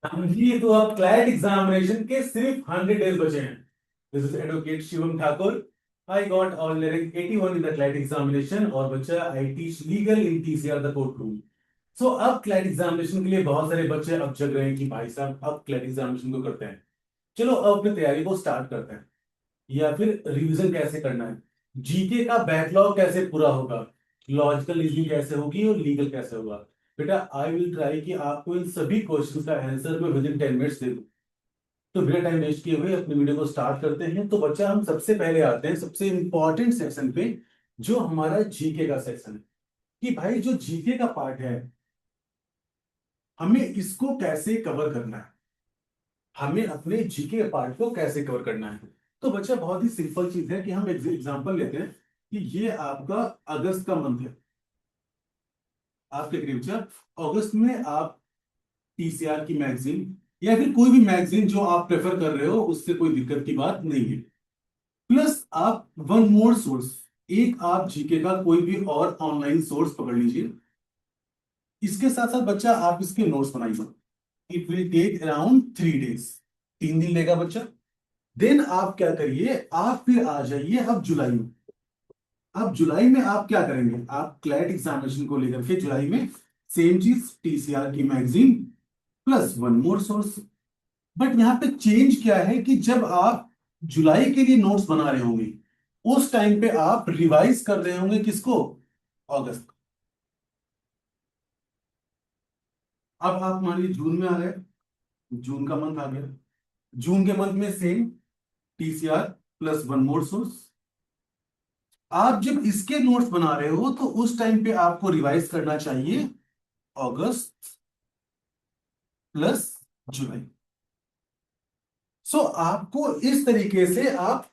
हाँ जी, तो अब क्लैट एग्जामिनेशन के सिर्फ 100 days बचे हैं। This is advocate Shivam Thakur. I got all rank 81 in the CLAT examination और बच्चा I teach legal in TCR the court room. So अब क्लैट एग्जामिनेशन के लिए बहुत सारे बच्चे अब जग रहे हैं कि भाई साहब अब क्लैट एग्जामिनेशन को करते हैं। चलो अब अपनी तैयारी को स्टार्ट करते हैं। या फिर रिवीजन कैसे करना है, जीके का बैकलॉग कैसे पूरा होगा, लॉजिकल रीजनिंग कैसे होगी और लीगल कैसे होगा। बेटा आई विल ट्राई कि आपको इन सभी क्वेश्चंस का आंसर मैं विद इन 10 मिनट्स दे दूं। तो बिना टाइम वेस्ट किए हुए अपनी वीडियो को स्टार्ट करते हैं। तो बच्चा हम सबसे पहले आते हैं सबसे इंपॉर्टेंट सेक्शन पे, जो हमारा जीके का सेक्शन है। कि भाई जो जीके का पार्ट है, हमें इसको कैसे कवर करना है, हमें अपने जीके पार्ट को कैसे कवर करना है। तो बच्चा बहुत ही सिंपल चीज है कि हम एग्जांपल लेते हैं कि ये आपका अगस्त का मंथ है। आपके करीब बच्चा अगस्त में आप टीसीआर की मैगजीन या फिर कोई भी मैगजीन जो आप प्रेफर कर रहे हो उससे कोई दिक्कत की बात नहीं है। प्लस आप वन मोर सोर्स, एक आप जीके का कोई भी और ऑनलाइन सोर्स पकड़ लीजिए। इसके साथ साथ बच्चा आप इसके नोट्स बनाइए। It will take around 3 days, 3 दिन लेगा बच्चा। देन आप क्या करिए, आप फिर आ जाइए अब जुलाई में। अब जुलाई में आप क्या करेंगे, आप क्लैट एग्जामिनेशन को लेकर के जुलाई में सेम चीज टीसीआर की magazine plus one more source. But यहां पे चेंज क्या है कि जब आप जुलाई के लिए नोट्स बना रहे होंगे उस टाइम पे आप रिवाइज कर रहे होंगे किसको, अगस्त। अब आप मान लीजिए जून में आ गए, जून का मंथ आ गया। जून के मंथ में same TCR plus one more source. आप जब इसके नोट्स बना रहे हो तो उस टाइम पे आपको रिवाइज करना चाहिए अगस्त प्लस जुलाई। सो आपको इस तरीके से आप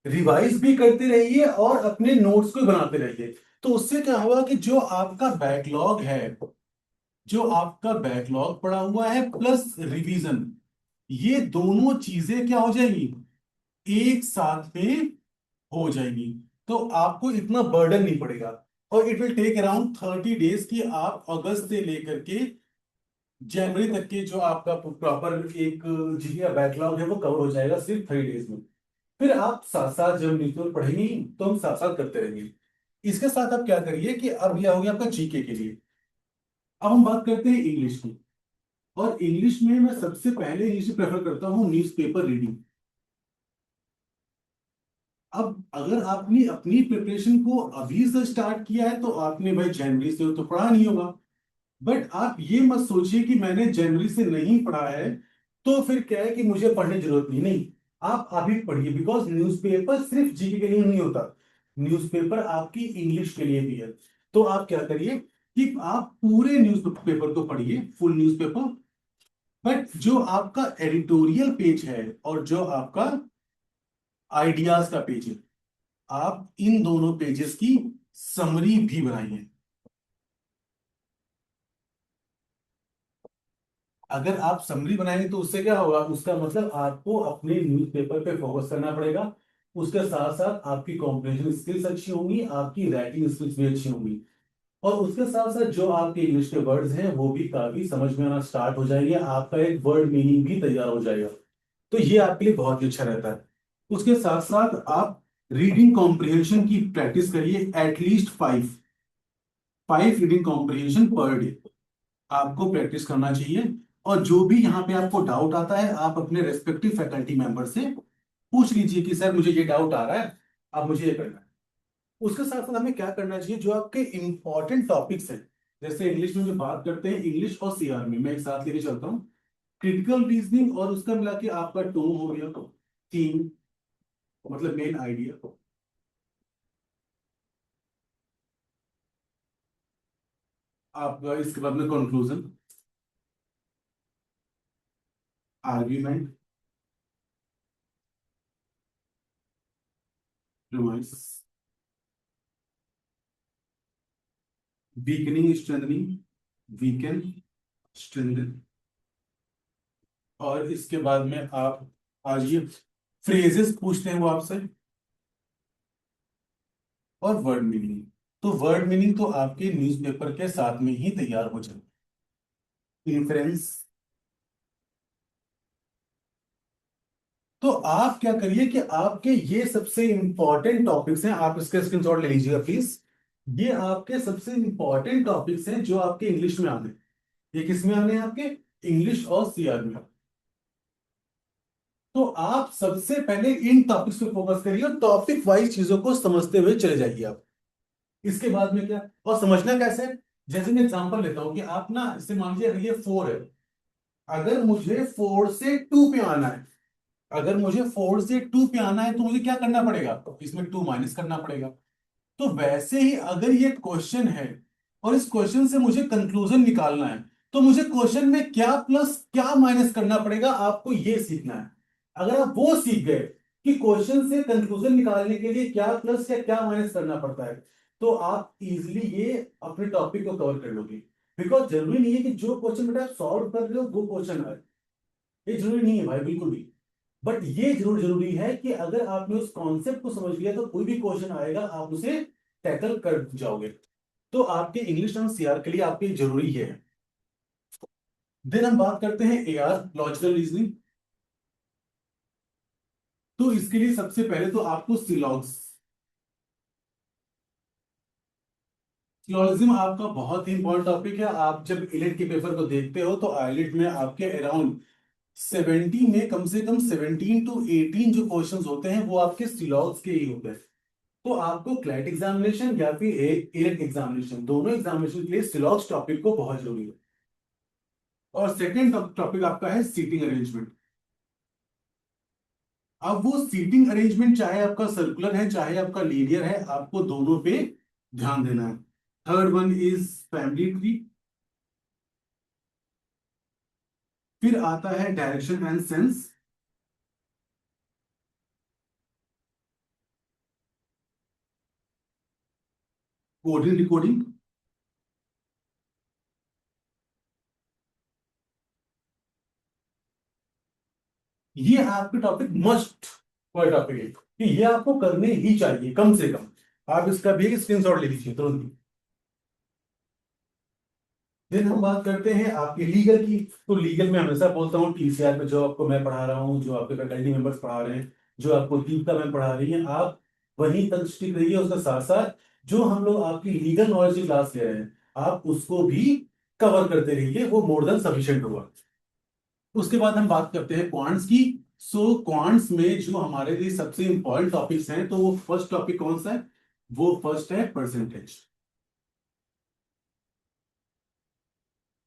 रिवाइज भी करते रहिए और अपने नोट्स को बनाते रहिए। तो उससे क्या होगा कि जो आपका बैकलॉग है, जो आपका बैकलॉग पड़ा हुआ है प्लस रिवीजन, ये दोनों चीजें क्या हो जाएंगी, एक साथ में हो जाएगी। तो आपको इतना बर्डन नहीं पड़ेगा। और it will take around 30 days कि आप अगस्त से लेकर के जनवरी तक के जो आपका प्रॉपर एक जीके का बैकलॉग है वो कवर हो जाएगा सिर्फ 30 days में। फिर आप साथ साथ जब न्यूज़पेपर पढ़ेंगे तो हम साथ साथ करते रहेंगे। इसके साथ आप क्या करिए कि अब यह हो गया आपका जीके के लिए। अब हम बात करते हैं इंग्लिश की। और इंग्लिश में मैं सबसे पहले इंग्लिश प्रेफर करता हूँ न्यूज़पेपर रीडिंग। अब अगर आपने अपनी प्रिपरेशन को अभी से स्टार्ट किया है तो आपने भाई जनवरी से तो पढ़ा नहीं होगा। बट आप ये मत सोचिए कि मैंने जनवरी से नहीं पढ़ा है तो फिर क्या है कि मुझे पढ़ने की जरूरत नहीं। नहीं, आप अभी पढ़िए, बिकॉज न्यूज़पेपर सिर्फ जीके के लिए नहीं होता, न्यूज़पेपर आपकी इंग्लिश के लिए भी है। तो आप क्या करिए कि आप पूरे न्यूज़पेपर को पढ़िए, फुल न्यूज़पेपर। बट जो आपका एडिटोरियल पेज है और जो आपका आइडियाज का पेज है, आप इन दोनों पेजेस की समरी भी बनाइए। अगर आप समरी बनाएंगे तो उससे क्या होगा, उसका मतलब आपको अपने न्यूज़पेपर पे फोकस करना पड़ेगा। उसके साथ साथ आपकी कॉम्प्रिहेंशन स्किल्स अच्छी होंगी, आपकी राइटिंग स्किल्स भी अच्छी होंगी। और उसके साथ साथ जो आपके इंग्लिश के वर्ड्स हैं वो भी काफी समझ में आना स्टार्ट हो जाएंगे, आपका एक वर्ड मीनिंग भी तैयार हो जाएगा। तो ये आपके लिए बहुत ही अच्छा रहता है। उसके साथ साथ आप रीडिंग कॉम्प्रिहेंशन की प्रैक्टिस करिए, at least 5 reading comprehension per day आपको प्रैक्टिस करना चाहिए। और जो भी यहाँ पे आपको डाउट आता है आप अपने रेस्पेक्टिव फैकल्टी मेंबर से पूछ लीजिए कि सर मुझे ये डाउट आ रहा है, अब मुझे ये करना है। उसके साथ साथ हमें क्या करना चाहिए, जो आपके इंपॉर्टेंट टॉपिक्स हैं, जैसे इंग्लिश में जो बात करते हैं, इंग्लिश और सीआर में मैं एक साथ लेके चलता हूँ। क्रिटिकल रीजनिंग और उसका मिला के आपका टोन हो गया, थीम मतलब मेन आइडिया, आपका इसके बाद में conclusion, argument, remains, weakening strengthening, weekend, strengthen. और इसके बाद में आप आज ये फ्रेजेस पूछते हैं वो आपसे, और वर्ड मीनिंग। तो वर्ड मीनिंग तो आपके न्यूज़पेपर के साथ में ही तैयार हो जाए। इन्फ्रेंस, तो आप क्या करिए कि आपके ये सबसे इंपॉर्टेंट टॉपिक्स हैं, आप इसके स्क्रीनशॉट ले लीजिएगा प्लीज। ये आपके सबसे इंपॉर्टेंट टॉपिक्स हैं जो आपके इंग्लिश में आने, ये किस में आने हैं आपके, इंग्लिश और सीआर में। तो आप सबसे पहले इन टॉपिक्स पे फोकस करिए और टॉपिक वाइज चीजों को समझते हुए चले जाइए आप। इसके बाद में क्या, और समझना कैसे है? जैसे मैं एग्जांपल लेता हूं कि आप ना, इसे मान लीजिए अगर ये 4 है, अगर मुझे 4 से 2 पे आना है, अगर मुझे 4 से 2 पे आना है तो मुझे क्या करना पड़ेगा, तो इसमें 2 माइनस करना पड़ेगा। तो वैसे ही अगर ये क्वेश्चन है और इस क्वेश्चन से मुझे कंक्लूजन निकालना है, तो मुझे क्वेश्चन में क्या प्लस क्या माइनस करना पड़ेगा, आपको ये सीखना है। अगर आप वो सीख गए कि क्वेश्चन से कंक्लूजन निकालने के लिए क्या प्लस या क्या माइनस करना पड़ता है, तो आप इजीली ये अपने टॉपिक को कवर कर लोगे। बिकॉज जरूरी नहीं है कि जो क्वेश्चन बेटा आप सॉल्व कर रहे हो वो क्वेश्चन आए, ये जरूरी नहीं है भाई, बिल्कुल भी। बट ये जरूर जरूरी है कि अगर आपने उस कॉन्सेप्ट को समझ लिया तो कोई भी क्वेश्चन आएगा आप उसे टैकल कर जाओगे। तो आपके इंग्लिश और सीआर के लिए आपके जरूरी है। देन हम बात करते हैं एआर, लॉजिकल रीजनिंग। तो इसके लिए सबसे पहले तो आपको सिलॉजिज्म आपका बहुत ही इंपॉर्टेंट टॉपिक है। आप जब इलेट के पेपर को देखते हो तो आईलेट में आपके अराउंड 70 में कम से कम 17 टू 18 जो क्वेश्चंस होते हैं वो आपके सिलॉग्स के ही होते हैं। तो आपको क्लैट एग्जामिनेशन या फिर इलेट एग्जामिनेशन, दोनों एग्जामिनेशन के लिए सिलॉग्स टॉपिक को बहुत जरूरी है। और सेकंड टॉपिक आपका है सीटिंग अरेंजमेंट। अब वो सीटिंग अरेंजमेंट चाहे आपका सर्कुलर है चाहे आपका लीनियर है, आपको दोनों पे ध्यान देना है। Third one is family tree. फिर आता है direction and sense. Coding decoding. ये आपके टॉपिक मस्ट पर टॉपिक है कि ये आपको करने ही चाहिए कम से कम। आप इसका भी एक स्क्रीनशॉट ले लीजिए तुरंत। देन हम बात करते हैं आपके लीगल की। तो लीगल में हमेशा बोलता हूँ टीसीआर में जो आपको मैं पढ़ा रहा हूँ, जो आपके फैकल्टी मेंबर्स पढ़ा रहे हैं, जो आपको दीपिका मैम पढ़ा रही हैं, आप वहीं तक स्टिक रहिए। उसके साथ साथ जो हम लोग आपकी लीगल नॉलेज की क्लास ले रहे हैं आप उसको भी कवर करते रहिए, वो मोर देन सफिशिएंट होगा। उसके बाद हम बात करते हैं क्वांट्स की। सो क्वांट्स में जो हमारे लिए सबसे इंपॉर्टेंट टॉपिक्स हैं, तो वो फर्स्ट टॉपिक कौन सा है, वो फर्स्ट है percentage.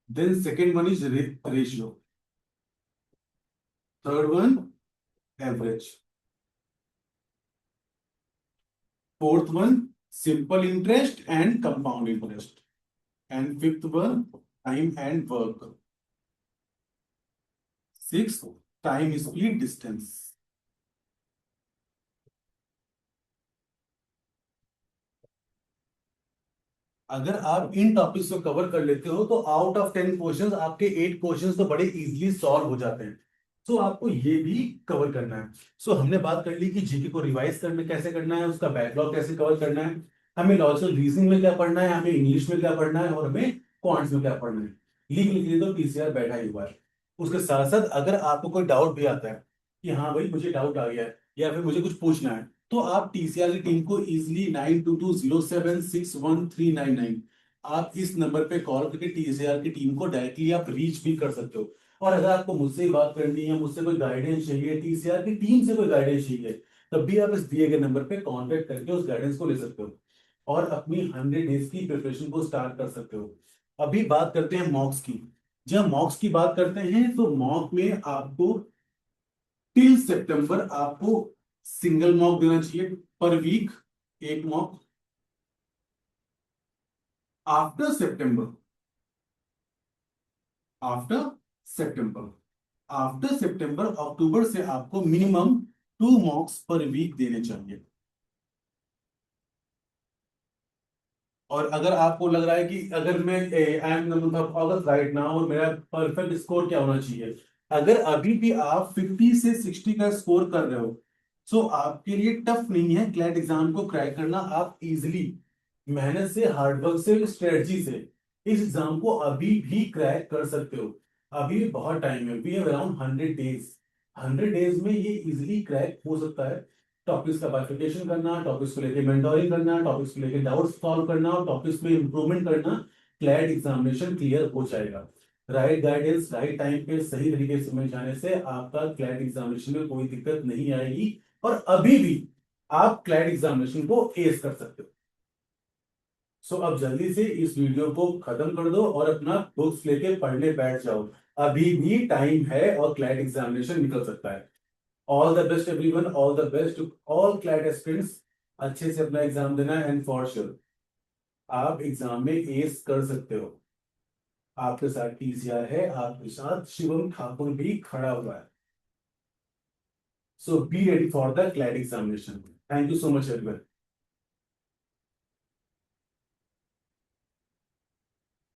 Then second one is ratio. Third one average. Fourth one simple interest and compound interest. And fifth one time and work. Six time split distance. अगर आप इन टॉपिक्स को कवर कर लेते हो तो आउट ऑफ 10 क्वेश्चंस आपके 8 questions तो बड़े इजीली सॉल्व हो जाते हैं। सो आपको ये भी कवर करना है। सो हमने बात कर ली कि जीके को रिवाइज करने कैसे करना है, उसका बैकलॉग कैसे कवर करना है, हमें लॉजिकल रीजनिंग में क्या पढ़ना है, हमें इंग्लिश में क्या पढ़ना है और हमें क्वांट्स में क्या पढ़ना है। लीगल के लिए तो टीसीआर बैठा ही हुआ है। उसके साथ साथ अगर आपको कोई डाउट भी आता है कि हाँ भाई मुझे डाउट आ गया है या फिर मुझे कुछ पूछना है, तो आप टीसीआर की टीम को इजिली 9220761399, आप इस नंबर पे कॉल करके टीसीआर की टीम को डायरेक्टली आप रीच भी कर सकते हो। और अगर आपको मुझसे बात करनी है, मुझसे कोई गाइडेंस चाहिए, टीसीआर की टीम से कोई गाइडेंस चाहिए, तब भी आप इस दिए गए नंबर पे कांटेक्ट करके उस गाइडेंस को ले सकते हो और अपनी 100 डेज की प्रिपरेशन को स्टार्ट कर सकते हो। अभी बात करते हैं मॉक्स की। जब मॉक्स की बात करते हैं तो मॉक में आपको टिल सितंबर आपको सिंगल मॉक देना चाहिए पर वीक, एक mock. After September, after September, after September अक्टूबर से आपको मिनिमम 2 मॉक्स पर वीक देने चाहिए। और अगर आपको लग रहा है कि अगर मैं I am month of August right now और मेरा परफेक्ट स्कोर क्या होना चाहिए, अगर अभी भी आप 50 से 60 का स्कोर कर रहे हो, सो आपके लिए टफ नहीं है क्लैट एग्जाम को क्रैक करना। आप इजिली मेहनत से, हार्डवर्क से, स्ट्रेटजी से इस एग्जाम को अभी भी क्रैक कर सकते हो। अभी बहुत टाइम है, we have around 100 days. 100 days में ये इजिली क्रैक हो सकता है। टॉपिक्स का बाइफिकेशन करना, टॉपिक्स को लेके मेंटोरिंग करना, टॉपिक्स को लेके डाउट्स सॉल्व करना और टॉपिक्स में इंप्रूवमेंट करना, क्लैट एग्जामिनेशन क्लियर हो जाएगा। राइट गाइडेंस राइट टाइम पे सही तरीके से समझ जाने से आपका क्लैट एग्जामिनेशन में कोई दिक्कत नहीं आएगी और अभी भी आप क्लैट एग्जामिनेशन को एस कर सकते हो। सो अब जल्दी से इस वीडियो को खत्म कर दो और अपना बुक्स लेके पढ़ने बैठ जाओ। अभी भी टाइम है और क्लैट एग्जामिनेशन निकल सकता है। All the best everyone, all the best to all CLAT aspirants. अच्छे से अपना एग्जाम देना एंड फॉर श्योर आप एग्जाम में एस कर सकते हो। आपके साथ टीसीआर है, आपके साथ शिवम ठाकुर भी खड़ा हुआ है। So be ready for the CLAT examination. Thank you so much everyone.